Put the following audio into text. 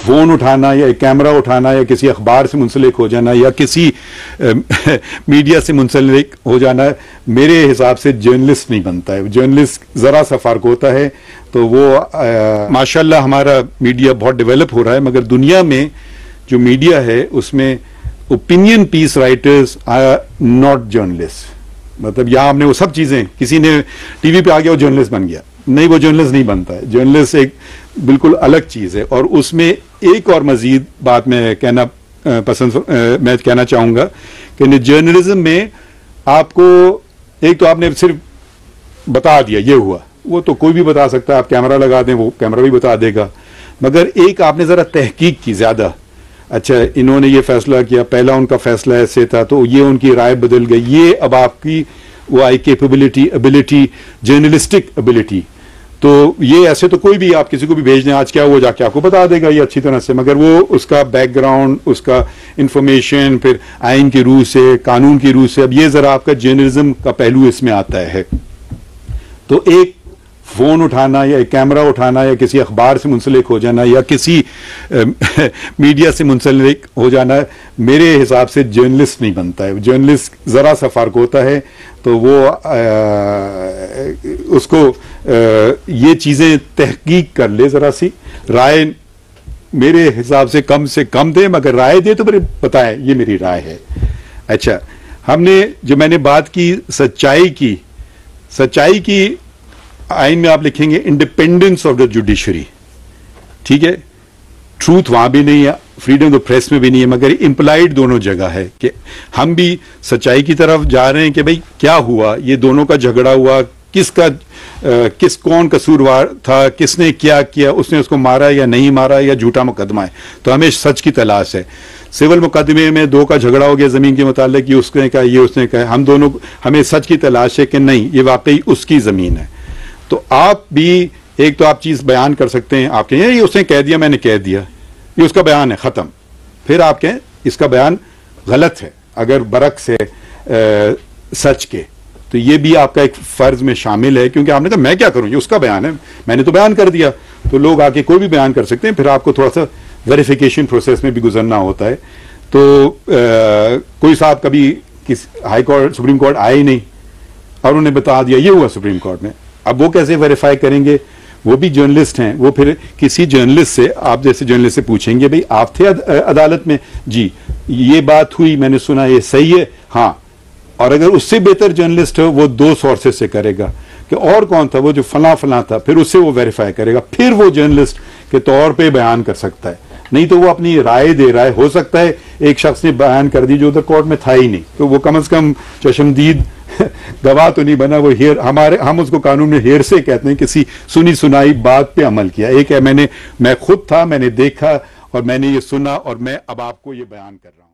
Phone उठाना या एक कैमरा उठाना या किसी अखबार से मुंसलिक हो जाना या किसी मीडिया से मुंसलिक हो जाना मेरे हिसाब से जर्नलिस्ट नहीं बनता है। जर्नलिस्ट ज़रा सा फ़र्क होता है। तो वो माशाल्लाह हमारा मीडिया बहुत डेवलप हो रहा है, मगर दुनिया में जो मीडिया है उसमें opinion piece writers are not journalist. मतलब यहाँ हमने वो सब चीज़ें, किसी ने टीवी पे आ गया वो जर्नलिस्ट बन गया, नहीं, वो जर्नलिस्ट नहीं बनता है। जर्नलिस्ट एक बिल्कुल अलग चीज़ है। और उसमें एक और मजीद बात मैं कहना चाहूँगा कि जर्नलिज्म में आपको एक तो आपने सिर्फ बता दिया ये हुआ, वो तो कोई भी बता सकता है, आप कैमरा लगा दें वो कैमरा भी बता देगा, मगर एक आपने ज़रा तहकीक की ज़्यादा। अच्छा, इन्होंने ये फैसला किया, पहला उनका फैसला ऐसे था तो ये उनकी राय बदल गई, ये अब आपकी वो आई कैपेबिलिटी, एबिलिटी, जर्नलिस्टिक एबिलिटी। तो ये ऐसे तो कोई भी आप किसी को भी भेज दें आज क्या वो जाके आपको बता देगा ये अच्छी तरह से, मगर वो उसका बैकग्राउंड, उसका इंफॉर्मेशन, फिर आइन की रूह से, कानून की रूह से, अब ये ज़रा आपका जर्नलिज्म का पहलू इसमें आता है। तो एक फ़ोन उठाना या एक कैमरा उठाना या किसी अखबार से मुंसलिक हो जाना या किसी मीडिया से मुंसलिक हो जाना मेरे हिसाब से जर्नलिस्ट नहीं बनता है। जर्नलिस्ट ज़रा सा फ़र्क होता है। तो वो उसको ये चीज़ें तहकीक कर ले, ज़रा सी राय मेरे हिसाब से कम दे, मगर राय दे तो मेरे बताए ये मेरी राय है। अच्छा, हमने जो मैंने बात की सच्चाई की आइन में आप लिखेंगे इंडिपेंडेंस ऑफ द जुडिशरी, ठीक है। ट्रूथ वहां भी नहीं है, फ्रीडम ऑफ प्रेस में भी नहीं है, मगर इंप्लाइड दोनों जगह है कि हम भी सच्चाई की तरफ जा रहे हैं कि भाई क्या हुआ, ये दोनों का झगड़ा हुआ, कौन कसूरवार था, किसने क्या किया, उसने उसको मारा या नहीं मारा या झूठा मुकदमा है। तो हमें सच की तलाश है। सिविल मुकदमे में दो का झगड़ा हो गया जमीन के मुतालिक, ये उसने कहा ये उसने कहा, हमें सच की तलाश है कि नहीं ये वाकई उसकी जमीन है। तो आप भी एक तो आप चीज बयान कर सकते हैं, आप कहें ये उसने कह दिया मैंने कह दिया, ये उसका बयान है खत्म। फिर आप कहें इसका बयान गलत है अगर बरक्स है सच के, तो ये भी आपका एक फर्ज में शामिल है, क्योंकि आपने कहा मैं क्या करूं, ये उसका बयान है, मैंने तो बयान कर दिया। तो लोग आके कोई भी बयान कर सकते हैं, फिर आपको थोड़ा सा वेरिफिकेशन प्रोसेस में भी गुजरना होता है। तो कोई साहब कभी हाई कोर्ट सुप्रीम कोर्ट आए ही नहीं और उन्होंने बता दिया ये हुआ सुप्रीम कोर्ट में, अब वो कैसे वेरीफाई करेंगे? वो भी जर्नलिस्ट हैं, वो फिर किसी जर्नलिस्ट से, आप जैसे जर्नलिस्ट से पूछेंगे भाई आप थे अदालत में, जी ये बात हुई मैंने सुना ये सही है, हाँ। और अगर उससे बेहतर जर्नलिस्ट हो वो 2 सोर्सेज से करेगा कि और कौन था वो जो फला था, फिर उससे वो वेरीफाई करेगा, फिर वो जर्नलिस्ट के तौर पे बयान कर सकता है। नहीं तो वो अपनी राय दे रहा है, हो सकता है एक शख्स ने बयान कर दी जो उधर कोर्ट में था ही नहीं, तो वो कम से कम चशमदीद गवाह तो नहीं बना, वो हम उसको कानून में हेर से कहते हैं, किसी सुनी सुनाई बात पे अमल किया। एक है मैं खुद था, मैंने देखा और मैंने ये सुना और मैं अब आपको ये बयान कर रहा हूं।